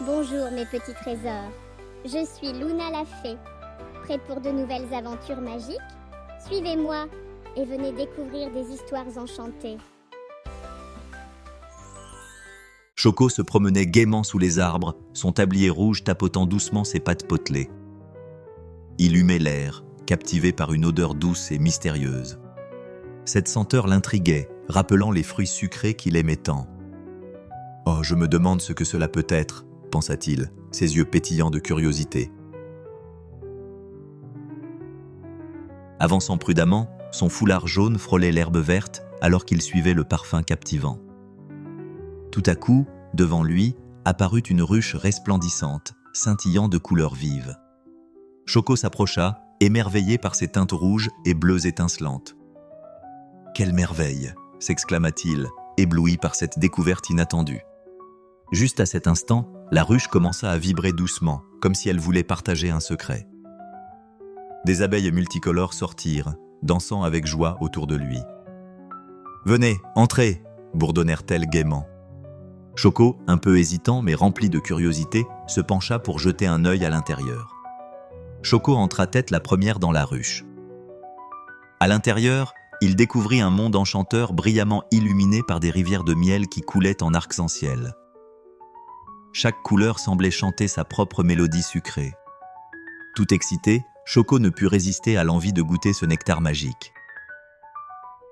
Bonjour mes petits trésors, je suis Luna la fée, prête pour de nouvelles aventures magiques? Suivez-moi et venez découvrir des histoires enchantées. Choco se promenait gaiement sous les arbres, son tablier rouge tapotant doucement ses pattes potelées. Il humait l'air, captivé par une odeur douce et mystérieuse. Cette senteur l'intriguait, rappelant les fruits sucrés qu'il aimait tant. « Oh, je me demande ce que cela peut être », pensa-t-il, ses yeux pétillants de curiosité. Avançant prudemment, son foulard jaune frôlait l'herbe verte alors qu'il suivait le parfum captivant. Tout à coup, devant lui, apparut une ruche resplendissante, scintillant de couleurs vives. Choco s'approcha, émerveillé par ses teintes rouges et bleues étincelantes. « Quelle merveille !» s'exclama-t-il, ébloui par cette découverte inattendue. Juste à cet instant, la ruche commença à vibrer doucement, comme si elle voulait partager un secret. Des abeilles multicolores sortirent, dansant avec joie autour de lui. « Venez, entrez !» bourdonnèrent-elles gaiement. Choco, un peu hésitant mais rempli de curiosité, se pencha pour jeter un œil à l'intérieur. Choco entra tête la première dans la ruche. À l'intérieur, il découvrit un monde enchanteur brillamment illuminé par des rivières de miel qui coulaient en arc-en-ciel. Chaque couleur semblait chanter sa propre mélodie sucrée. Tout excité, Choco ne put résister à l'envie de goûter ce nectar magique.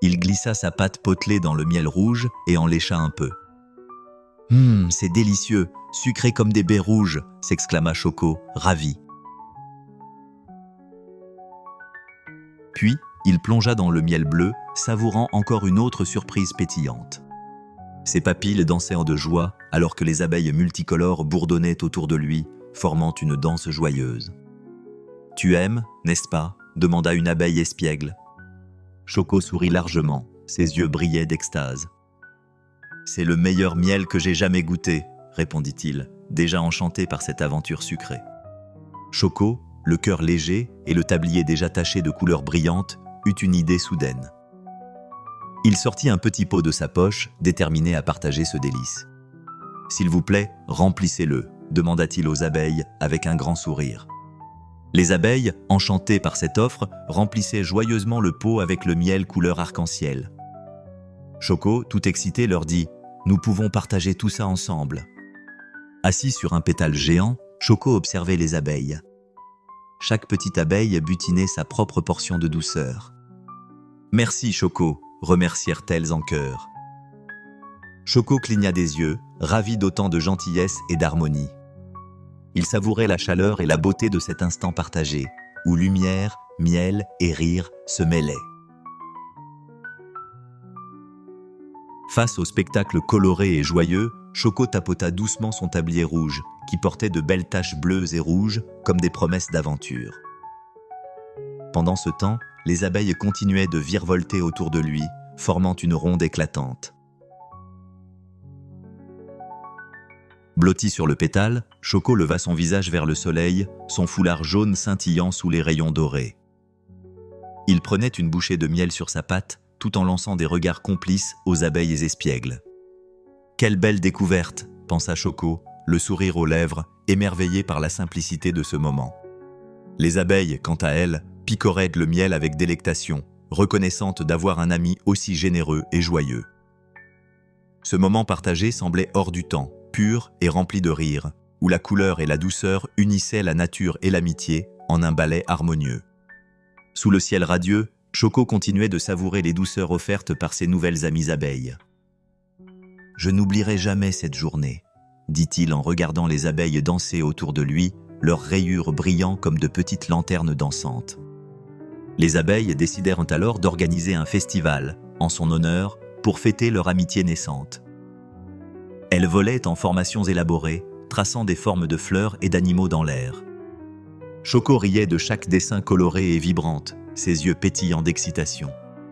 Il glissa sa patte potelée dans le miel rouge et en lécha un peu. « C'est délicieux, sucré comme des baies rouges !» s'exclama Choco, ravi. Puis, il plongea dans le miel bleu, savourant encore une autre surprise pétillante. Ses papilles dansaient de joie alors que les abeilles multicolores bourdonnaient autour de lui, formant une danse joyeuse. « Tu aimes, n'est-ce pas ?» demanda une abeille espiègle. Choco sourit largement, ses yeux brillaient d'extase. « C'est le meilleur miel que j'ai jamais goûté », répondit-il, déjà enchanté par cette aventure sucrée. Choco, le cœur léger et le tablier déjà taché de couleurs brillantes, eut une idée soudaine. Il sortit un petit pot de sa poche, déterminé à partager ce délice. « S'il vous plaît, remplissez-le », demanda-t-il aux abeilles avec un grand sourire. Les abeilles, enchantées par cette offre, remplissaient joyeusement le pot avec le miel couleur arc-en-ciel. Choco, tout excité, leur dit « Nous pouvons partager tout ça ensemble ». Assis sur un pétale géant, Choco observait les abeilles. Chaque petite abeille butinait sa propre portion de douceur. « Merci, Choco », remercièrent-elles en chœur. Choco cligna des yeux, ravi d'autant de gentillesse et d'harmonie. Il savourait la chaleur et la beauté de cet instant partagé, où lumière, miel et rire se mêlaient. Face au spectacle coloré et joyeux, Choco tapota doucement son tablier rouge, qui portait de belles taches bleues et rouges, comme des promesses d'aventure. Pendant ce temps, les abeilles continuaient de virevolter autour de lui, formant une ronde éclatante. Blotti sur le pétale, Choco leva son visage vers le soleil, son foulard jaune scintillant sous les rayons dorés. Il prenait une bouchée de miel sur sa patte, tout en lançant des regards complices aux abeilles espiègles. « Quelle belle découverte !» pensa Choco, le sourire aux lèvres, émerveillé par la simplicité de ce moment. Les abeilles, quant à elles, picoraient le miel avec délectation, reconnaissantes d'avoir un ami aussi généreux et joyeux. Ce moment partagé semblait hors du temps, pur et rempli de rire, où la couleur et la douceur unissaient la nature et l'amitié en un ballet harmonieux. Sous le ciel radieux, Choco continuait de savourer les douceurs offertes par ses nouvelles amies abeilles. « Je n'oublierai jamais cette journée », dit-il en regardant les abeilles danser autour de lui, leurs rayures brillant comme de petites lanternes dansantes. Les abeilles décidèrent alors d'organiser un festival, en son honneur, pour fêter leur amitié naissante. Elles volaient en formations élaborées, traçant des formes de fleurs et d'animaux dans l'air. Choco riait de chaque dessin coloré et vibrante, ses yeux pétillants d'excitation.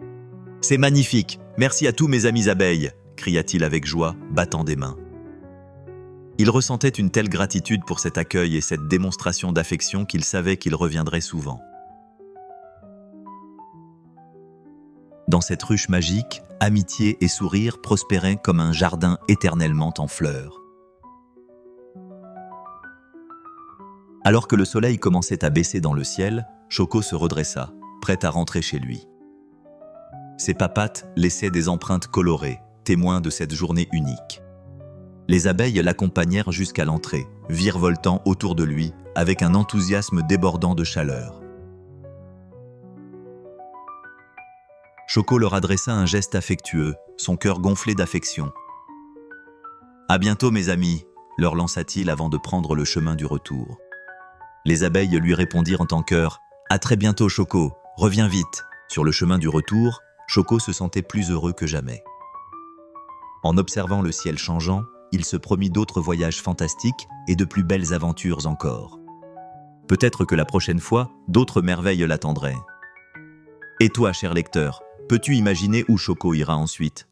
« C'est magnifique! Merci à tous mes amis abeilles !» cria-t-il avec joie, battant des mains. Il ressentait une telle gratitude pour cet accueil et cette démonstration d'affection qu'il savait qu'il reviendrait souvent. Dans cette ruche magique, amitié et sourire prospéraient comme un jardin éternellement en fleurs. Alors que le soleil commençait à baisser dans le ciel, Choco se redressa, prête à rentrer chez lui. Ses papates laissaient des empreintes colorées, témoins de cette journée unique. Les abeilles l'accompagnèrent jusqu'à l'entrée, virevoltant autour de lui avec un enthousiasme débordant de chaleur. Choco leur adressa un geste affectueux, son cœur gonflé d'affection. « À bientôt mes amis », leur lança-t-il avant de prendre le chemin du retour. Les abeilles lui répondirent en chœur « À très bientôt Choco, reviens vite ». Sur le chemin du retour, Choco se sentait plus heureux que jamais. En observant le ciel changeant, il se promit d'autres voyages fantastiques et de plus belles aventures encore. Peut-être que la prochaine fois, d'autres merveilles l'attendraient. Et toi, cher lecteur, peux-tu imaginer où Choco ira ensuite ?